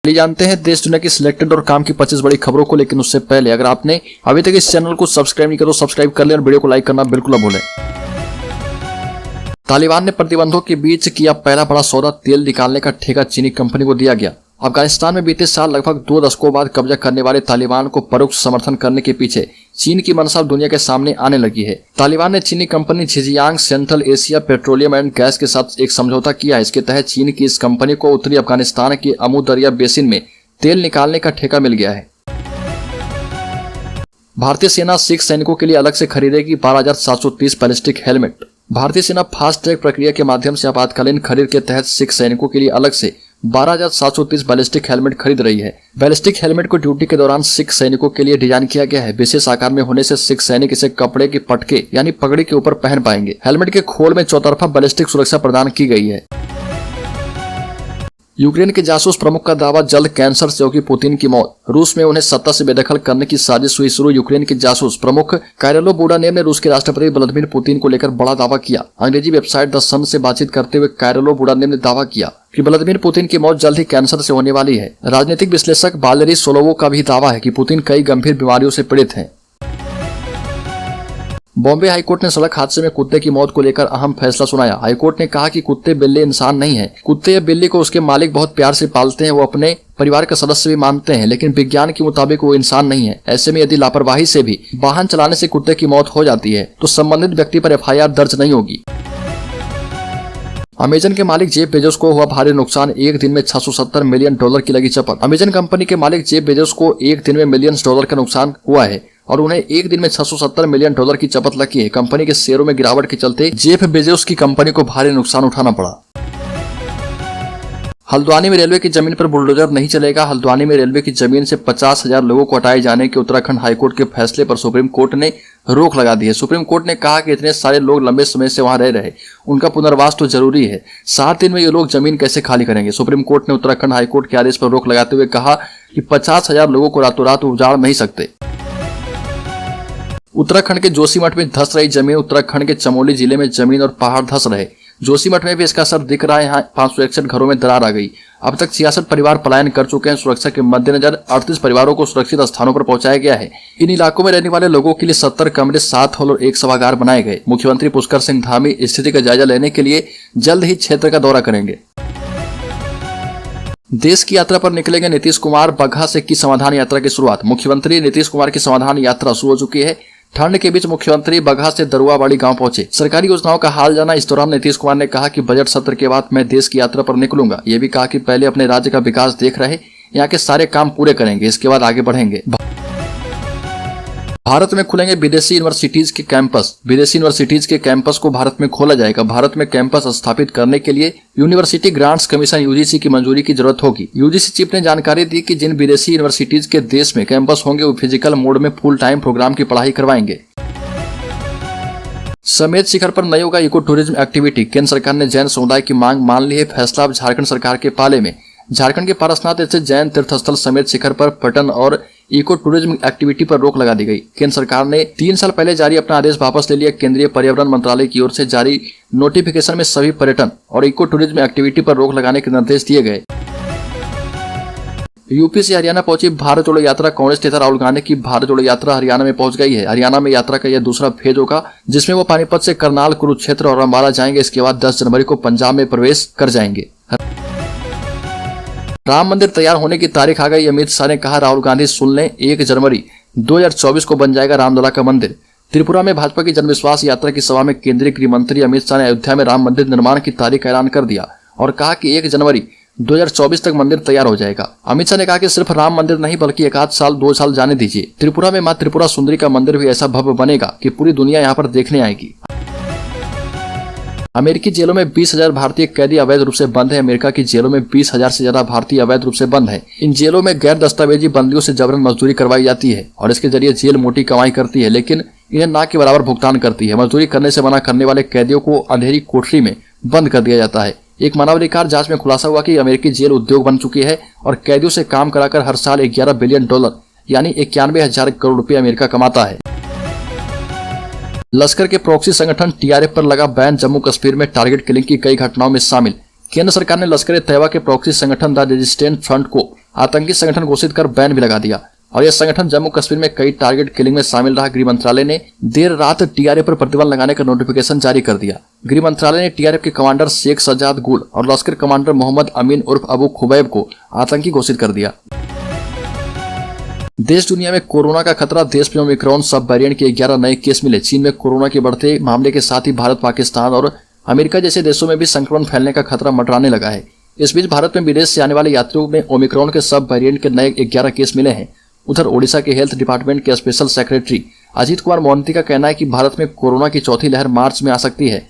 चलिए जानते हैं देश दुनिया की सिलेक्टेड और काम की 25 बड़ी खबरों को। लेकिन उससे पहले अगर आपने अभी तक इस चैनल को सब्सक्राइब नहीं किया तो सब्सक्राइब कर लें और वीडियो को लाइक करना बिल्कुल न भूलें। तालिबान ने प्रतिबंधों के बीच किया पहला बड़ा सौदा, तेल निकालने का ठेका चीनी कंपनी को दिया गया। अफगानिस्तान में बीते साल लगभग 2 दशकों बाद कब्जा करने वाले तालिबान को परोक्ष समर्थन करने के पीछे चीन की मंशा दुनिया के सामने आने लगी है। तालिबान ने चीनी company Xinjiang central Asia petroleum and gas के साथ एक समझौता किया है। इसके तहत चीन की इस कंपनी को उत्तरी अफगानिस्तान के अमू दरिया बेसिन में तेल निकालने का ठेका मिल गया है। भारतीय सेना सिख सैनिकों के लिए अलग से खरीदेगी 12,730 बैलिस्टिक हेलमेट। भारतीय सेना फास्ट ट्रैक प्रक्रिया के माध्यम से आपातकालीन खरीद के तहत सिख सैनिकों के लिए अलग से 12,730 बैलिस्टिक हेलमेट खरीद रही है। बैलिस्टिक हेलमेट को ड्यूटी के दौरान सिख सैनिकों के लिए डिजाइन किया गया है। विशेष आकार में होने से सिख सैनिक इसे कपड़े के पटके यानी पगड़ी के ऊपर पहन पाएंगे। हेलमेट के खोल में चौतरफा बैलिस्टिक सुरक्षा प्रदान की गई है। यूक्रेन के जासूस प्रमुख का दावा, जल्द कैंसर से होगी पुतिन की मौत। रूस में उन्हें सत्ता से बेदखल करने की साजिश हुई शुरू। यूक्रेन के जासूस प्रमुख कायरिलो बुडानेव ने रूस के राष्ट्रपति व्लादिमीर पुतिन को लेकर बड़ा दावा किया। अंग्रेजी वेबसाइट द सन से बातचीत करते हुए कायरिलो बुडानेव ने दावा किया कि व्लादिमीर पुतिन की मौत जल्द ही कैंसर से होने वाली है। राजनीतिक विश्लेषक वालेरी सोलोवो का भी दावा है कि पुतिन कई गंभीर बीमारियों से पीड़ित हैं। बॉम्बे हाईकोर्ट ने सड़क हादसे में कुत्ते की मौत को लेकर अहम फैसला सुनाया। हाईकोर्ट ने कहा कि कुत्ते बिल्ली इंसान नहीं है। कुत्ते या बिल्ली को उसके मालिक बहुत प्यार से पालते हैं, वो अपने परिवार का सदस्य भी मानते हैं, लेकिन विज्ञान के मुताबिक वो इंसान नहीं है। ऐसे में यदि लापरवाही से भी वाहन चलाने से कुत्ते की मौत हो जाती है तो संबंधित व्यक्ति पर FIR दर्ज नहीं होगी। अमेजन के मालिक जेफ बेजोस को हुआ भारी नुकसान, एक दिन में $670 मिलियन की लगी चपत। अमेजन कंपनी के मालिक जेफ बेजोस को एक दिन में मिलियंस डॉलर का नुकसान हुआ है और उन्हें एक दिन में $670 मिलियन की चपत लगी है। कंपनी के शेयरों में गिरावट के चलते जेफ बेजोस की कंपनी को भारी नुकसान उठाना पड़ा। हल्द्वानी में रेलवे की जमीन पर बुलडोजर नहीं चलेगा। हल्द्वानी में रेलवे की जमीन से 50,000 लोगों को हटाए जाने के उत्तराखंड हाईकोर्ट के फैसले पर सुप्रीम कोर्ट ने रोक लगा दी है। सुप्रीम कोर्ट ने कहा कि इतने सारे लोग लंबे समय से वहां रह रहे, उनका पुनर्वास तो जरूरी है। 7 दिन में ये लोग जमीन कैसे खाली करेंगे। सुप्रीम कोर्ट ने उत्तराखंड हाईकोर्ट के आदेश पर रोक लगाते हुए कहा कि 50,000 लोगों को रातों रात उजाड़ नहीं सकते। उत्तराखंड के जोशीमठ में धंस रही जमीन, उत्तराखंड के चमोली जिले में जमीन और पहाड़ धंस रहे। जोशीमठ में भी इसका असर दिख रहा है। यहाँ 561 घरों में दरार आ गई। अब तक 66 परिवार पलायन कर चुके हैं। सुरक्षा के मद्देनजर 38 परिवारों को सुरक्षित स्थानों पर पहुंचाया गया है। इन इलाकों में रहने वाले लोगों के लिए 70 कमरे, 7 हॉल और 1 सभागार बनाए गए। मुख्यमंत्री पुष्कर सिंह धामी स्थिति का जायजा लेने के लिए जल्द ही क्षेत्र का दौरा करेंगे। देश की यात्रा पर निकलेंगे नीतीश कुमार, बगहा से की समाधान यात्रा की शुरुआत। मुख्यमंत्री नीतीश कुमार की समाधान यात्रा शुरू हो चुकी है। ठंड के बीच मुख्यमंत्री बगहा से दरुआबाड़ी गांव पहुंचे, सरकारी योजनाओं का हाल जाना। इस दौरान नीतीश कुमार ने कहा कि बजट सत्र के बाद मैं देश की यात्रा पर निकलूंगा। ये भी कहा कि पहले अपने राज्य का विकास देख रहे, यहाँ के सारे काम पूरे करेंगे, इसके बाद आगे बढ़ेंगे। भारत में खुलेंगे विदेशी यूनिवर्सिटीज के कैंपस। विदेशी यूनिवर्सिटीज के कैंपस को भारत में खोला जाएगा। भारत में कैंपस स्थापित करने के लिए यूनिवर्सिटी ग्रांट्स कमीशन UGC की मंजूरी की जरूरत होगी। UGC चीफ ने जानकारी दी कि जिन विदेशी यूनिवर्सिटीज के देश में कैंपस होंगे वो फिजिकल मोड में फुल टाइम प्रोग्राम की पढ़ाई करवाएंगे। समेत शिखर पर नहीं होगा इको टूरिज्म एक्टिविटी। केंद्र सरकार ने जैन समुदाय की मांग मान ली है। फैसला अब झारखंड सरकार के पाले में। झारखंड के पारसनाथ स्थित जैन तीर्थस्थल समेत शिखर पर पर्यटन और इको टूरिज्म एक्टिविटी पर रोक लगा दी गई। केंद्र सरकार ने 3 साल पहले जारी अपना आदेश वापस ले लिया। केंद्रीय पर्यावरण मंत्रालय की ओर से जारी नोटिफिकेशन में सभी पर्यटन और इको टूरिज्म एक्टिविटी पर रोक लगाने के निर्देश दिए गए। यूपी से हरियाणा पहुंची भारत जोड़ो यात्रा। कांग्रेस नेता राहुल गांधी की भारत जोड़ो यात्रा हरियाणा में पहुंच गई है। हरियाणा में यात्रा का यह दूसरा फेज होगा, जिसमें वो पानीपत से करनाल, कुरुक्षेत्र और अम्बाला जाएंगे। इसके बाद 10 जनवरी को पंजाब में प्रवेश कर जाएंगे। राम मंदिर तैयार होने की तारीख आ गई। अमित शाह ने कहा, राहुल गांधी सुन लें, 1 जनवरी 2024 को बन जाएगा रामलला का मंदिर। त्रिपुरा में भाजपा की जनविश्वास यात्रा की सभा में केंद्रीय गृह मंत्री अमित शाह ने अयोध्या में राम मंदिर निर्माण की तारीख का ऐलान कर दिया और कहा कि 1 जनवरी 2024 तक मंदिर तैयार हो जाएगा। अमित शाह ने कहा कि सिर्फ राम मंदिर नहीं बल्कि 1 आध साल 2 साल जाने दीजिए। त्रिपुरा में मां त्रिपुरा सुंदरी का मंदिर भी ऐसा भव्य बनेगा कि पूरी दुनिया यहाँ पर देखने आएगी। अमेरिकी जेलों में 20,000 भारतीय कैदी अवैध रूप से बंद है। अमेरिका की जेलों में 20,000 से ज्यादा भारतीय अवैध रूप से बंद है। इन जेलों में गैर दस्तावेजी बंदियों से जबरन मजदूरी करवाई जाती है और इसके जरिए जेल मोटी कमाई करती है, लेकिन इन्हें ना के बराबर भुगतान करती है। मजदूरी करने से मना करने वाले कैदियों को अंधेरी कोठरी में बंद कर दिया जाता है। एक मानवाधिकार जांच में खुलासा हुआ कि अमेरिकी जेल उद्योग बन चुकी है और कैदियों से काम कराकर हर साल $11 बिलियन यानी 91,000 करोड़ रुपए अमेरिका कमाता है। लश्कर के प्रॉक्सी संगठन TRF पर लगा बैन। जम्मू कश्मीर में टारगेट किलिंग की कई घटनाओं में शामिल। केंद्र सरकार ने लश्कर ए तैयबा के प्रॉक्सी संगठन द रेजिस्टेंट फ्रंट को आतंकी संगठन घोषित कर बैन भी लगा दिया और यह संगठन जम्मू कश्मीर में कई टारगेट किलिंग में शामिल रहा। गृह मंत्रालय ने देर रात टीआरएफ पर प्रतिबंध लगाने का नोटिफिकेशन जारी कर दिया। गृह मंत्रालय ने टीआरएफ के कमांडर शेख सज्जाद गुल और लश्कर कमांडर मोहम्मद अमीन उर्फ अबू खुबैब को आतंकी घोषित कर दिया। देश दुनिया में कोरोना का खतरा। देश में ओमिक्रॉन सब वेरिएंट के 11 नए केस मिले। चीन में कोरोना के बढ़ते मामले के साथ ही भारत, पाकिस्तान और अमेरिका जैसे देशों में भी संक्रमण फैलने का खतरा मंडराने लगा है। इस बीच भारत में विदेश से आने वाले यात्रियों में ओमिक्रॉन के सब वेरिएंट के नए 11 केस मिले हैं। उधर ओडिशा के हेल्थ डिपार्टमेंट के स्पेशल सेक्रेटरी अजीत कुमार मोहंती का कहना है कि भारत में कोरोना की चौथी लहर मार्च में आ सकती है।